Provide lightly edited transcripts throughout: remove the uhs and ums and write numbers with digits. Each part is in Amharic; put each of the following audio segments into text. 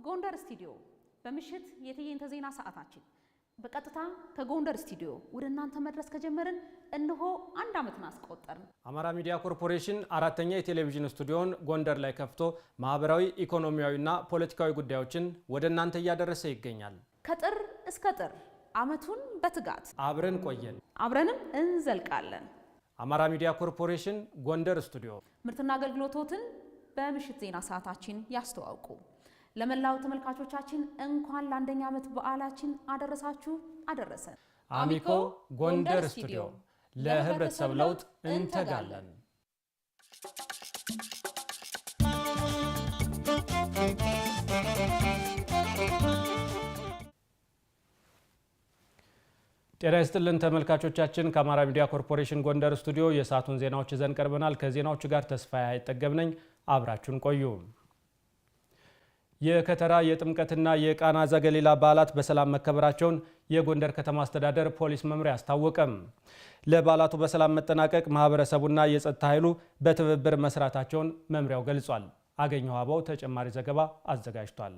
ጎንደር ስቱዲዮ በምሽት የትዕይንተ ዜና ሰዓታችን በቀጥታ ከጎንደር ስቱዲዮ ወደ እናንተ መድረስ ከጀመርን እነሆ 1 ዓመትን አስቆጠርን። አማራ ሚዲያ ኮርፖሬሽን አራተኛ የቴሌቪዥን ስቱዲዮን ጎንደር ላይ ከፍቶ ማህበራዊ፣ ኢኮኖሚያዊና ፖለቲካዊ ጉዳዮችን ወደ እናንተ እያደረሰ ይገኛል። ከጥር እስከ ጥር ዓመቱን በትጋት አብረን ቆየን፣ አብረንም እንዘልቃለን። አማራ ሚዲያ ኮርፖሬሽን ጎንደር ስቱዲዮ ምርትና አገልግሎቶትን በምሽት ዜና ሰዓታችን ያስተዋውቁ። ለመላው ተመልካቾቻችን እንኳን ለአንደኛ ዓመት በዓላችን አደረሳችሁ አደረሰን። አሚኮ ጎንደር ስቱዲዮ ለህብረተሰብ ለውጥ እንተጋለን። ጤና ይስጥልን ተመልካቾቻችን፣ ከአማራ ሚዲያ ኮርፖሬሽን ጎንደር ስቱዲዮ የሰዓቱን ዜናዎች ይዘን ቀርበናል። ከዜናዎቹ ጋር ተስፋዬ አይጠገብ ነኝ። አብራችሁን ቆዩ። የከተራ የጥምቀትና የቃና ዘገሊላ በዓላት በሰላም መከበራቸውን የጎንደር ከተማ አስተዳደር ፖሊስ መምሪያ አስታወቀም። ለበዓላቱ በሰላም መጠናቀቅ ማህበረሰቡና የጸጥታ ኃይሉ በትብብር መስራታቸውን መምሪያው ገልጿል። አገኘው አባው ተጨማሪ ዘገባ አዘጋጅቷል።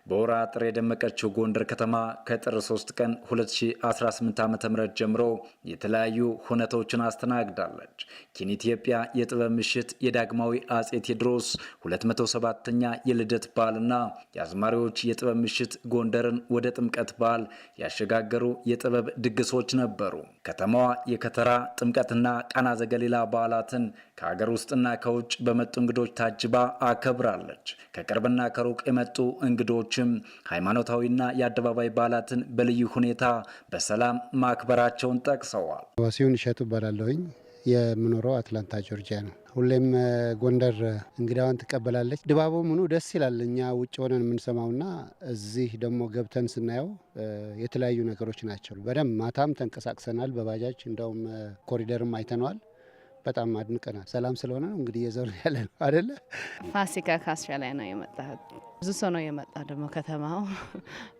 በወራ ጥር የደመቀችው ጎንደር ከተማ ከጥር 3 ቀን 2018 ዓ.ም ጀምሮ የተለያዩ ሁነቶችን አስተናግዳለች። ኪን ኢትዮጵያ የጥበብ ምሽት፣ የዳግማዊ አጼ ቴዎድሮስ 207ኛ የልደት በዓልና የአዝማሪዎች የጥበብ ምሽት ጎንደርን ወደ ጥምቀት በዓል ያሸጋገሩ የጥበብ ድግሶች ነበሩ። ከተማዋ የከተራ ጥምቀትና ቃና ዘገሊላ በዓላትን ከሀገር ውስጥና ከውጭ በመጡ እንግዶች ታጅባ አከብራለች። ከቅርብና ከሩቅ የመጡ እንግዶች ሃይማኖታዊና የአደባባይ በዓላትን በልዩ ሁኔታ በሰላም ማክበራቸውን ጠቅሰዋል። ዋሲውን እሸቱ እባላለሁኝ። የምኖረው አትላንታ ጆርጂያ ነው። ሁሌም ጎንደር እንግዳዋን ትቀበላለች። ድባቡ ምኑ ደስ ይላል። እኛ ውጭ ሆነን የምንሰማውና እዚህ ደግሞ ገብተን ስናየው የተለያዩ ነገሮች ናቸው። በደንብ ማታም ተንቀሳቅሰናል በባጃጅ እንደውም ኮሪደርም አይተነዋል። በጣም አድንቀናል። ሰላም ስለሆነ ነው እንግዲህ የዘሩ ያለ ነው አይደለ? ፋሲካ ካስቻ ላይ ነው የመጣሁት። ብዙ ሰው ነው የመጣ። ደግሞ ከተማው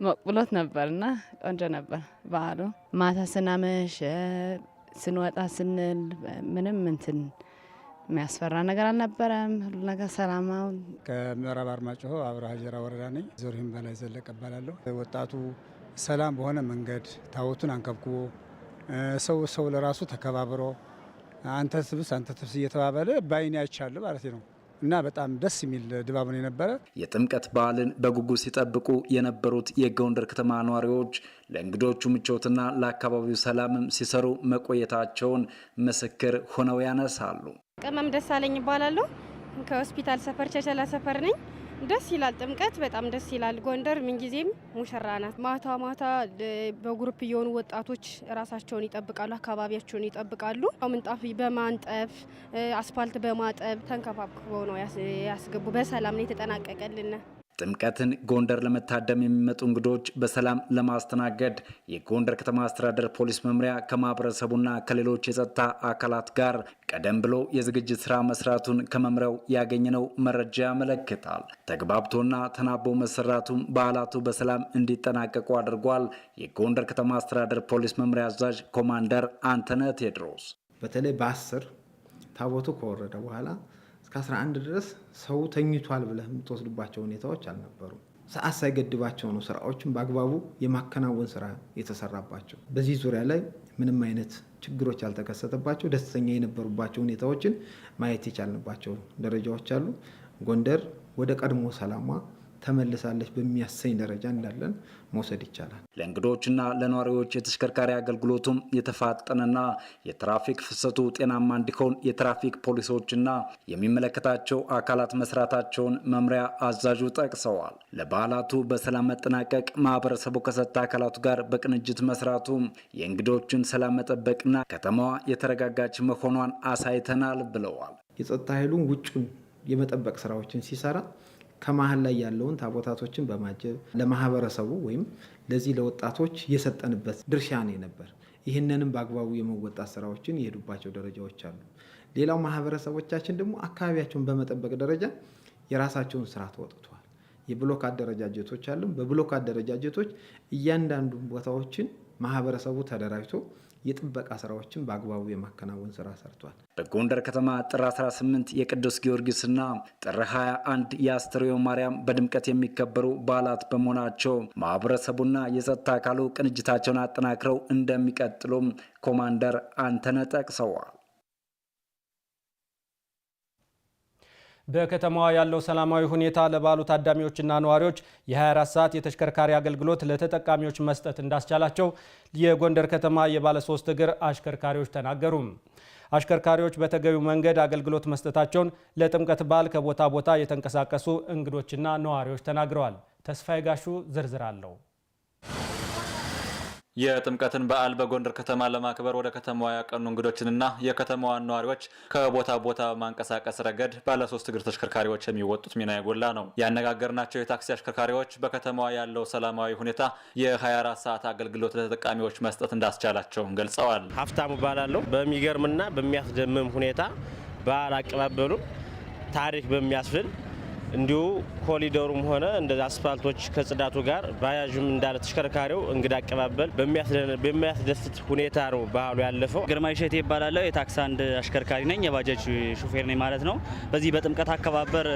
መቅብሎት ነበርና ቆንጆ ነበር በዓሉ። ማታ ስናመሽ ስንወጣ ስንል ምንም እንትን የሚያስፈራ ነገር አልነበረም። ሁሉ ነገር ሰላማው። ከምዕራብ አርማጭሆ አብርሃ ጀራ ወረዳ ነኝ። ዞርህም በላይ ዘለቀ እባላለሁ። ወጣቱ ሰላም በሆነ መንገድ ታቦቱን አንከብክቦ ሰው ለራሱ ተከባብሮ አንተ ትብስ አንተ ትብስ እየተባባለ ባይኔ አይቻለሁ ማለት ነው። እና በጣም ደስ የሚል ድባብ ነው የነበረ። የጥምቀት በዓልን በጉጉት ሲጠብቁ የነበሩት የጎንደር ከተማ ነዋሪዎች ለእንግዶቹ ምቾትና ለአካባቢው ሰላምም ሲሰሩ መቆየታቸውን ምስክር ሆነው ያነሳሉ። ቅመም ደሳለኝ እባላለሁ። ከሆስፒታል ሰፈር ቸቸላ ሰፈር ነኝ። ደስ ይላል። ጥምቀት በጣም ደስ ይላል። ጎንደር ምንጊዜም ሙሽራ ናት። ማታ በግሩፕ የሆኑ ወጣቶች ራሳቸውን ይጠብቃሉ፣ አካባቢያቸውን ይጠብቃሉ። ምንጣፍ በማንጠፍ አስፋልት በማጠብ ተንከባክበው ነው ያስገቡ። በሰላም ነው የተጠናቀቀልን። ጥምቀትን ጎንደር ለመታደም የሚመጡ እንግዶች በሰላም ለማስተናገድ የጎንደር ከተማ አስተዳደር ፖሊስ መምሪያ ከማህበረሰቡና ከሌሎች የጸጥታ አካላት ጋር ቀደም ብሎ የዝግጅት ስራ መስራቱን ከመምሪያው ያገኘነው መረጃ ያመለክታል። ተግባብቶና ተናቦ መሰራቱም በዓላቱ በሰላም እንዲጠናቀቁ አድርጓል። የጎንደር ከተማ አስተዳደር ፖሊስ መምሪያ አዛዥ ኮማንደር አንተነህ ቴዎድሮስ በተለይ በ10 ታቦቱ ከወረደ በኋላ እስከ 11 ድረስ ሰው ተኝቷል ብለህ የምትወስድባቸው ሁኔታዎች አልነበሩም። ሰዓት ሳይገድባቸው ነው ስራዎችን በአግባቡ የማከናወን ስራ የተሰራባቸው። በዚህ ዙሪያ ላይ ምንም አይነት ችግሮች ያልተከሰተባቸው ደስተኛ የነበሩባቸው ሁኔታዎችን ማየት የቻልንባቸው ደረጃዎች አሉ። ጎንደር ወደ ቀድሞ ሰላሟ ተመልሳለች በሚያሰኝ ደረጃ እንዳለን መውሰድ ይቻላል። ለእንግዶችና ለነዋሪዎች የተሽከርካሪ አገልግሎቱም የተፋጠነና የትራፊክ ፍሰቱ ጤናማ እንዲሆን የትራፊክ ፖሊሶችና የሚመለከታቸው አካላት መስራታቸውን መምሪያ አዛዡ ጠቅሰዋል። ለበዓላቱ በሰላም መጠናቀቅ ማህበረሰቡ ከጸጥታ አካላቱ ጋር በቅንጅት መስራቱ የእንግዶችን ሰላም መጠበቅና ከተማዋ የተረጋጋች መሆኗን አሳይተናል ብለዋል። የጸጥታ ኃይሉን ውጩን የመጠበቅ ስራዎችን ሲሰራ ከመሃል ላይ ያለውን ታቦታቶችን በማጀብ ለማህበረሰቡ ወይም ለዚህ ለወጣቶች የሰጠንበት ድርሻ ነው ነበር። ይህንንም በአግባቡ የመወጣት ስራዎችን የሄዱባቸው ደረጃዎች አሉ። ሌላው ማህበረሰቦቻችን ደግሞ አካባቢያቸውን በመጠበቅ ደረጃ የራሳቸውን ስራ ተወጥተዋል። የብሎክ አደረጃጀቶች አሉ። በብሎክ አደረጃጀቶች እያንዳንዱ ቦታዎችን ማህበረሰቡ ተደራጅቶ የጥበቃ ስራዎችን በአግባቡ የማከናወን ስራ ሰርቷል። በጎንደር ከተማ ጥር 18 የቅዱስ ጊዮርጊስና ጥር 21 የአስተርዮ ማርያም በድምቀት የሚከበሩ በዓላት በመሆናቸው ማህበረሰቡና የጸጥታ አካሉ ቅንጅታቸውን አጠናክረው እንደሚቀጥሉም ኮማንደር አንተነህ ጠቅሰዋል። በከተማዋ ያለው ሰላማዊ ሁኔታ ለበዓሉ ታዳሚዎችና ነዋሪዎች የ24 ሰዓት የተሽከርካሪ አገልግሎት ለተጠቃሚዎች መስጠት እንዳስቻላቸው የጎንደር ከተማ የባለ 3 እግር አሽከርካሪዎች ተናገሩ። አሽከርካሪዎች በተገቢው መንገድ አገልግሎት መስጠታቸውን ለጥምቀት በዓል ከቦታ ቦታ የተንቀሳቀሱ እንግዶችና ነዋሪዎች ተናግረዋል። ተስፋዬ ጋሹ ዝርዝር አለው። የጥምቀትን በዓል በጎንደር ከተማ ለማክበር ወደ ከተማዋ ያቀኑ እንግዶችንና የከተማዋን ነዋሪዎች ከቦታ ቦታ ማንቀሳቀስ ረገድ ባለ 3 እግር ተሽከርካሪዎች የሚወጡት ሚና የጎላ ነው። ያነጋገርናቸው የታክሲ አሽከርካሪዎች በከተማዋ ያለው ሰላማዊ ሁኔታ የ24 ሰዓት አገልግሎት ለተጠቃሚዎች መስጠት እንዳስቻላቸው ገልጸዋል። ሀፍታሙ ባላለው በሚገርምና በሚያስደምም ሁኔታ በዓል አቀባበሉ ታሪክ በሚያስብል እንዲሁ ኮሪደሩም ሆነ እንደ አስፋልቶች ከጽዳቱ ጋር ባያጅም እንዳለ ተሽከርካሪው እንግዳ አቀባበል በሚያስደስት ሁኔታ ነው ባህሉ ያለፈው። ግርማይ ሸቴ ይባላለሁ። የታክሲ አንድ አሽከርካሪ ነኝ። የባጃጅ ሹፌር ነኝ ማለት ነው። በዚህ በጥምቀት አከባበር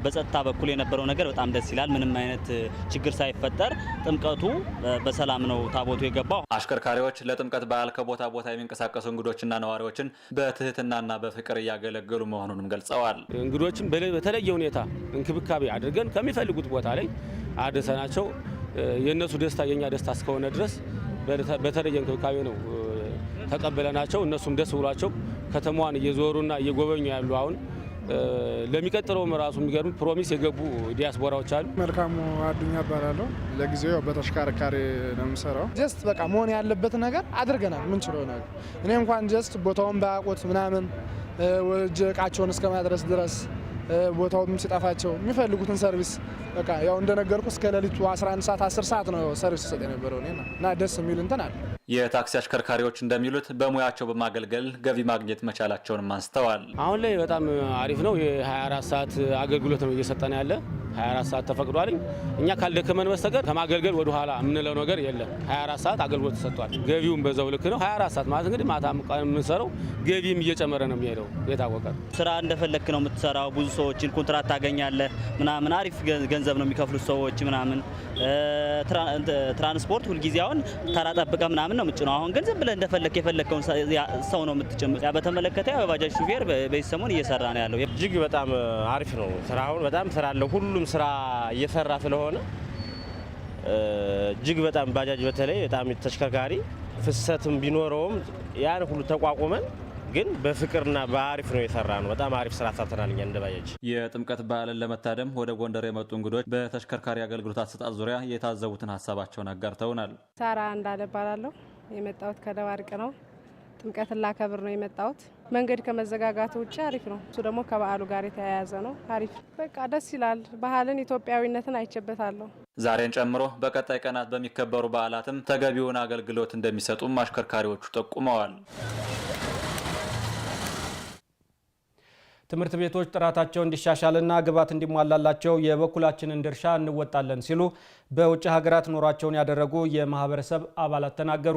በጸጥታ በኩል የነበረው ነገር በጣም ደስ ይላል። ምንም አይነት ችግር ሳይፈጠር ጥምቀቱ በሰላም ነው ታቦቱ የገባው። አሽከርካሪዎች ለጥምቀት በዓል ከቦታ ቦታ የሚንቀሳቀሱ እንግዶችና ነዋሪዎችን በትህትናና በፍቅር እያገለገሉ መሆኑንም ገልጸዋል። እንግዶችን በተለየ ሁኔታ እንክብካቤ አድርገን ከሚፈልጉት ቦታ ላይ አድርሰናቸው የነሱ ደስታ የኛ ደስታ እስከሆነ ድረስ በተለየ እንክብካቤ ነው ተቀበለናቸው። እነሱም ደስ ብሏቸው ከተማዋን እየዞሩና እየጎበኙ ያሉ አሁን ለሚቀጥለው ራሱ የሚገርም ፕሮሚስ የገቡ ዲያስፖራዎች አሉ። መልካሙ አዱኛ እባላለሁ። ለጊዜው በተሽከርካሪ ነው የምሰራው። ጀስት በቃ መሆን ያለበት ነገር አድርገናል። ምን ችሎ ነገር እኔ እንኳን ጀስት ቦታውን ባያውቁት ምናምን ወጀ እቃቸውን እስከማድረስ ድረስ ቦታውም ሲጠፋቸው የሚፈልጉትን ሰርቪስ በቃ ያው እንደነገርኩ እስከ ሌሊቱ 11 ሰዓት 10 ሰዓት ነው ሰርቪስ ሰጥ የነበረው እና ደስ የሚል እንትን አለ። የታክሲ አሽከርካሪዎች እንደሚሉት በሙያቸው በማገልገል ገቢ ማግኘት መቻላቸውንም አንስተዋል። አሁን ላይ በጣም አሪፍ ነው። የ24 ሰዓት አገልግሎት ነው እየሰጠን ያለ። 24 ሰዓት ተፈቅዷል። እኛ ካልደከመን በስተቀር ከማገልገል ወደ ኋላ የምንለው ነገር የለም። 24 ሰዓት አገልግሎት ተሰጥቷል። ገቢውም በዛው ልክ ነው። 24 ሰዓት ማለት እንግዲህ ማታ የምንሰራው ገቢም እየጨመረ ነው የሚሄደው። የታወቀ ስራ እንደፈለክ ነው የምትሰራው። ብዙ ሰዎችን ኮንትራት ታገኛለህ ምናምን፣ አሪፍ ገንዘብ ነው የሚከፍሉት ሰዎች ምናምን። ትራንስፖርት ሁልጊዜ አሁን ተራ ጠብቀህ ምናምን ነው የምትጭነው። አሁን ግን ዝም ብለህ እንደፈለክ የፈለከውን ሰው ነው የምትጨምር። ያ በተመለከተ ያው የባጃጅ ሹፌር በዚህ ሰሞን እየሰራ ነው ያለው። እጅግ በጣም አሪፍ ነው ስራውን በጣም ስራ አለው። ሁሉም ስራ እየሰራ ስለሆነ እጅግ በጣም ባጃጅ በተለይ በጣም ተሽከርካሪ ፍሰትም ቢኖረውም ያን ሁሉ ተቋቁመን ግን በፍቅርና በአሪፍ ነው የሰራ ነው። በጣም አሪፍ ስራ ሰርተናል እኛ እንደ ባጃጅ። የጥምቀት በዓልን ለመታደም ወደ ጎንደር የመጡ እንግዶች በተሽከርካሪ አገልግሎት አሰጣጥ ዙሪያ የታዘቡትን ሀሳባቸውን አጋርተውናል። ሳራ እንዳለ እባላለሁ። የመጣሁት ከደባርቅ ነው። ጥምቀትን ላከብር ነው የመጣሁት። መንገድ ከመዘጋጋቱ ውጭ አሪፍ ነው። እሱ ደግሞ ከበዓሉ ጋር የተያያዘ ነው። አሪፍ በቃ ደስ ይላል። ባህልን ኢትዮጵያዊነትን አይቼበታለሁ። ዛሬን ጨምሮ በቀጣይ ቀናት በሚከበሩ በዓላትም ተገቢውን አገልግሎት እንደሚሰጡም አሽከርካሪዎቹ ጠቁመዋል። ትምህርት ቤቶች ጥራታቸው እንዲሻሻልና ግብዓት እንዲሟላላቸው የበኩላችንን ድርሻ እንወጣለን ሲሉ በውጭ ሀገራት ኑሯቸውን ያደረጉ የማህበረሰብ አባላት ተናገሩ።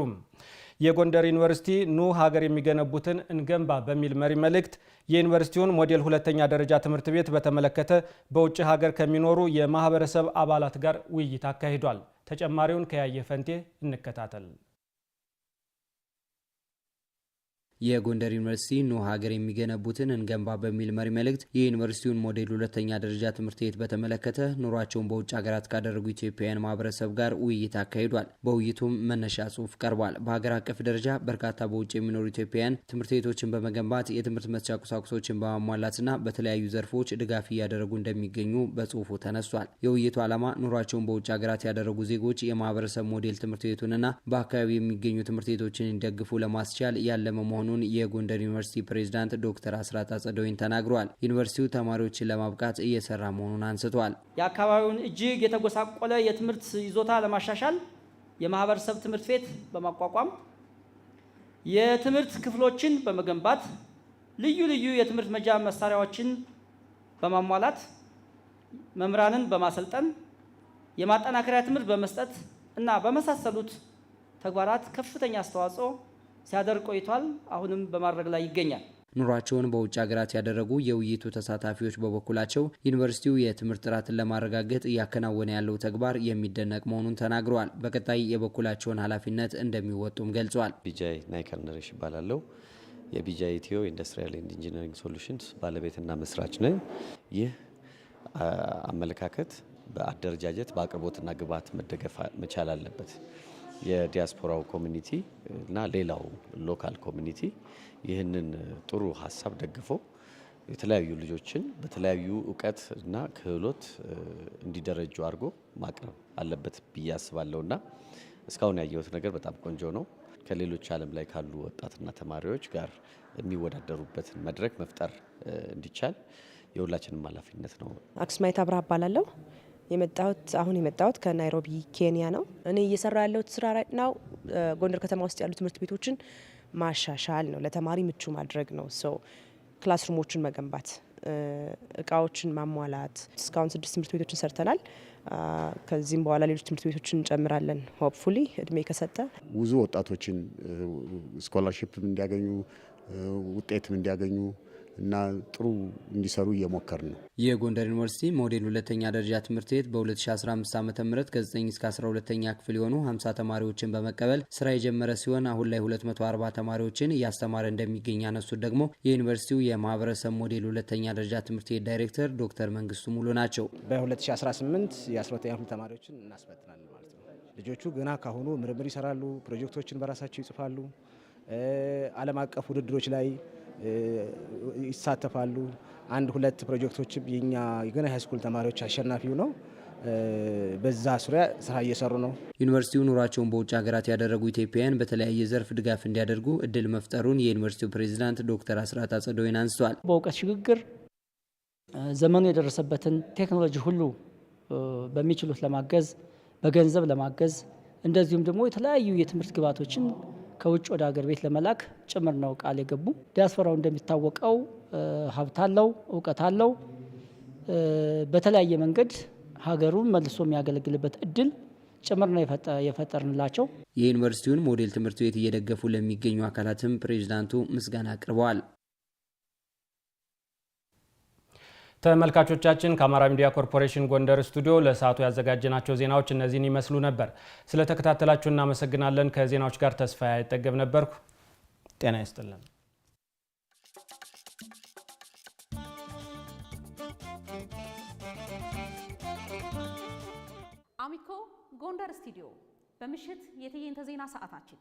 የጎንደር ዩኒቨርሲቲ ኑ ሀገር የሚገነቡትን እንገንባ በሚል መሪ መልእክት የዩኒቨርሲቲውን ሞዴል 2ኛ ደረጃ ትምህርት ቤት በተመለከተ በውጭ ሀገር ከሚኖሩ የማህበረሰብ አባላት ጋር ውይይት አካሂዷል። ተጨማሪውን ከያየ ፈንቴ እንከታተል። የጎንደር ዩኒቨርሲቲ ኑ ሀገር የሚገነቡትን እንገንባ በሚል መሪ መልእክት የዩኒቨርሲቲውን ሞዴል 2ኛ ደረጃ ትምህርት ቤት በተመለከተ ኑሯቸውን በውጭ ሀገራት ካደረጉ ኢትዮጵያውያን ማህበረሰብ ጋር ውይይት አካሂዷል። በውይይቱም መነሻ ጽሑፍ ቀርቧል። በሀገር አቀፍ ደረጃ በርካታ በውጭ የሚኖሩ ኢትዮጵያውያን ትምህርት ቤቶችን በመገንባት የትምህርት መስጫ ቁሳቁሶችን በማሟላትና በተለያዩ ዘርፎች ድጋፍ እያደረጉ እንደሚገኙ በጽሑፉ ተነስቷል። የውይይቱ ዓላማ ኑሯቸውን በውጭ ሀገራት ያደረጉ ዜጎች የማህበረሰብ ሞዴል ትምህርት ቤቱንና በአካባቢ የሚገኙ ትምህርት ቤቶችን እንዲደግፉ ለማስቻል ያለመ መሆኑን የጎንደር ዩኒቨርሲቲ ፕሬዝዳንት ዶክተር አስራት አጸደወይን ተናግረዋል። ዩኒቨርሲቲው ተማሪዎችን ለማብቃት እየሰራ መሆኑን አንስተዋል። የአካባቢውን እጅግ የተጎሳቆለ የትምህርት ይዞታ ለማሻሻል የማህበረሰብ ትምህርት ቤት በማቋቋም የትምህርት ክፍሎችን በመገንባት ልዩ ልዩ የትምህርት መጃ መሳሪያዎችን በማሟላት መምህራንን በማሰልጠን የማጠናከሪያ ትምህርት በመስጠት እና በመሳሰሉት ተግባራት ከፍተኛ አስተዋጽኦ ሲያደርግ ቆይቷል። አሁንም በማድረግ ላይ ይገኛል። ኑሯቸውን በውጭ ሀገራት ያደረጉ የውይይቱ ተሳታፊዎች በበኩላቸው ዩኒቨርሲቲው የትምህርት ጥራትን ለማረጋገጥ እያከናወነ ያለው ተግባር የሚደነቅ መሆኑን ተናግረዋል። በቀጣይ የበኩላቸውን ኃላፊነት እንደሚወጡም ገልጿል። ቢጃይ ናይካል ነሬሽ ይባላለሁ። የቢጃይ ኢትዮ ኢንዱስትሪያል ኤንድ ኢንጂነሪንግ ሶሉሽንስ ባለቤትና መስራች ነኝ። ይህ አመለካከት በአደረጃጀት በአቅርቦትና ግብዓት መደገፍ መቻል አለበት። የዲያስፖራው ኮሚኒቲ እና ሌላው ሎካል ኮሚኒቲ ይህንን ጥሩ ሀሳብ ደግፎ የተለያዩ ልጆችን በተለያዩ እውቀት እና ክህሎት እንዲደረጁ አድርጎ ማቅረብ አለበት ብዬ አስባለሁና እስካሁን ያየሁት ነገር በጣም ቆንጆ ነው። ከሌሎች ዓለም ላይ ካሉ ወጣትና ተማሪዎች ጋር የሚወዳደሩበትን መድረክ መፍጠር እንዲቻል የሁላችንም ኃላፊነት ነው። አክሱማይት አብርሃ እባላለሁ። አሁን የመጣሁት ከናይሮቢ ኬንያ ነው። እኔ እየሰራ ያለሁት ስራ ነው ጎንደር ከተማ ውስጥ ያሉ ትምህርት ቤቶችን ማሻሻል ነው፣ ለተማሪ ምቹ ማድረግ ነው። ክላስሩሞችን መገንባት፣ እቃዎችን ማሟላት። እስካሁን 6 ትምህርት ቤቶችን ሰርተናል። ከዚህም በኋላ ሌሎች ትምህርት ቤቶችን እንጨምራለን። ሆፕፉሊ እድሜ ከሰጠ ብዙ ወጣቶችን ስኮላርሺፕ እንዲያገኙ ውጤትም እንዲያገኙ እና ጥሩ እንዲሰሩ እየሞከር ነው። የጎንደር ዩኒቨርሲቲ ሞዴል ሁለተኛ ደረጃ ትምህርት ቤት በ2015 ዓ.ም ከ9 እስከ 12ኛ ክፍል የሆኑ 50 ተማሪዎችን በመቀበል ስራ የጀመረ ሲሆን አሁን ላይ 240 ተማሪዎችን እያስተማረ እንደሚገኝ ያነሱት ደግሞ የዩኒቨርሲቲው የማህበረሰብ ሞዴል ሁለተኛ ደረጃ ትምህርት ቤት ዳይሬክተር ዶክተር መንግስቱ ሙሉ ናቸው። በ2018 የ12ኛ ክፍል ተማሪዎችን እናስፈትናለን ማለት ነው። ልጆቹ ገና ካሁኑ ምርምር ይሰራሉ፣ ፕሮጀክቶችን በራሳቸው ይጽፋሉ፣ ዓለም አቀፍ ውድድሮች ላይ ይሳተፋሉ። 1-2 ፕሮጀክቶች የኛ የገና ሃይስኩል ተማሪዎች አሸናፊው ነው። በዛ ዙሪያ ስራ እየሰሩ ነው። ዩኒቨርሲቲው ኑሯቸውን በውጭ ሀገራት ያደረጉ ኢትዮጵያውያን በተለያየ ዘርፍ ድጋፍ እንዲያደርጉ እድል መፍጠሩን የዩኒቨርሲቲው ፕሬዚዳንት ዶክተር አስራት አጸደወይን አንስተዋል። በእውቀት ሽግግር ዘመኑ የደረሰበትን ቴክኖሎጂ ሁሉ በሚችሉት ለማገዝ፣ በገንዘብ ለማገዝ እንደዚሁም ደግሞ የተለያዩ የትምህርት ግብዓቶችን ከውጭ ወደ ሀገር ቤት ለመላክ ጭምር ነው ቃል የገቡ። ዲያስፖራው እንደሚታወቀው ሀብት አለው፣ እውቀት አለው። በተለያየ መንገድ ሀገሩን መልሶ የሚያገለግልበት እድል ጭምር ነው የፈጠርንላቸው። የዩኒቨርሲቲውን ሞዴል ትምህርት ቤት እየደገፉ ለሚገኙ አካላትም ፕሬዚዳንቱ ምስጋና አቅርበዋል። ተመልካቾቻችን ከአማራ ሚዲያ ኮርፖሬሽን ጎንደር ስቱዲዮ ለሰዓቱ ያዘጋጀናቸው ዜናዎች እነዚህን ይመስሉ ነበር። ስለተከታተላችሁ እናመሰግናለን። ከዜናዎች ጋር ተስፋዬ አይጠገብ ነበርኩ። ጤና ይስጥልን። አሚኮ ጎንደር ስቱዲዮ በምሽት የትዕይንተ ዜና ሰዓታችን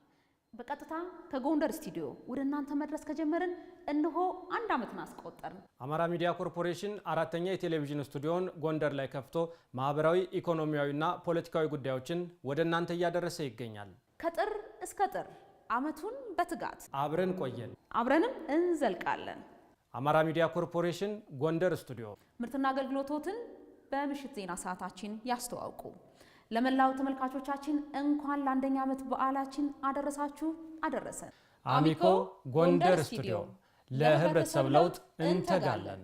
በቀጥታ ከጎንደር ስቱዲዮ ወደ እናንተ መድረስ ከጀመርን እነሆ 1 ዓመትን አስቆጠርን። አማራ ሚዲያ ኮርፖሬሽን 4ኛ የቴሌቪዥን ስቱዲዮን ጎንደር ላይ ከፍቶ ማህበራዊ፣ ኢኮኖሚያዊና ፖለቲካዊ ጉዳዮችን ወደ እናንተ እያደረሰ ይገኛል። ከጥር እስከ ጥር ዓመቱን በትጋት አብረን ቆየን፣ አብረንም እንዘልቃለን። አማራ ሚዲያ ኮርፖሬሽን ጎንደር ስቱዲዮ ምርትና አገልግሎቶትን በምሽት ዜና ሰዓታችን ያስተዋውቁ። ለመላው ተመልካቾቻችን እንኳን ለ1ኛ ዓመት በዓላችን አደረሳችሁ አደረሰን። አሚኮ ጎንደር ስቱዲዮ ለህብረተሰብ ለውጥ እንተጋለን።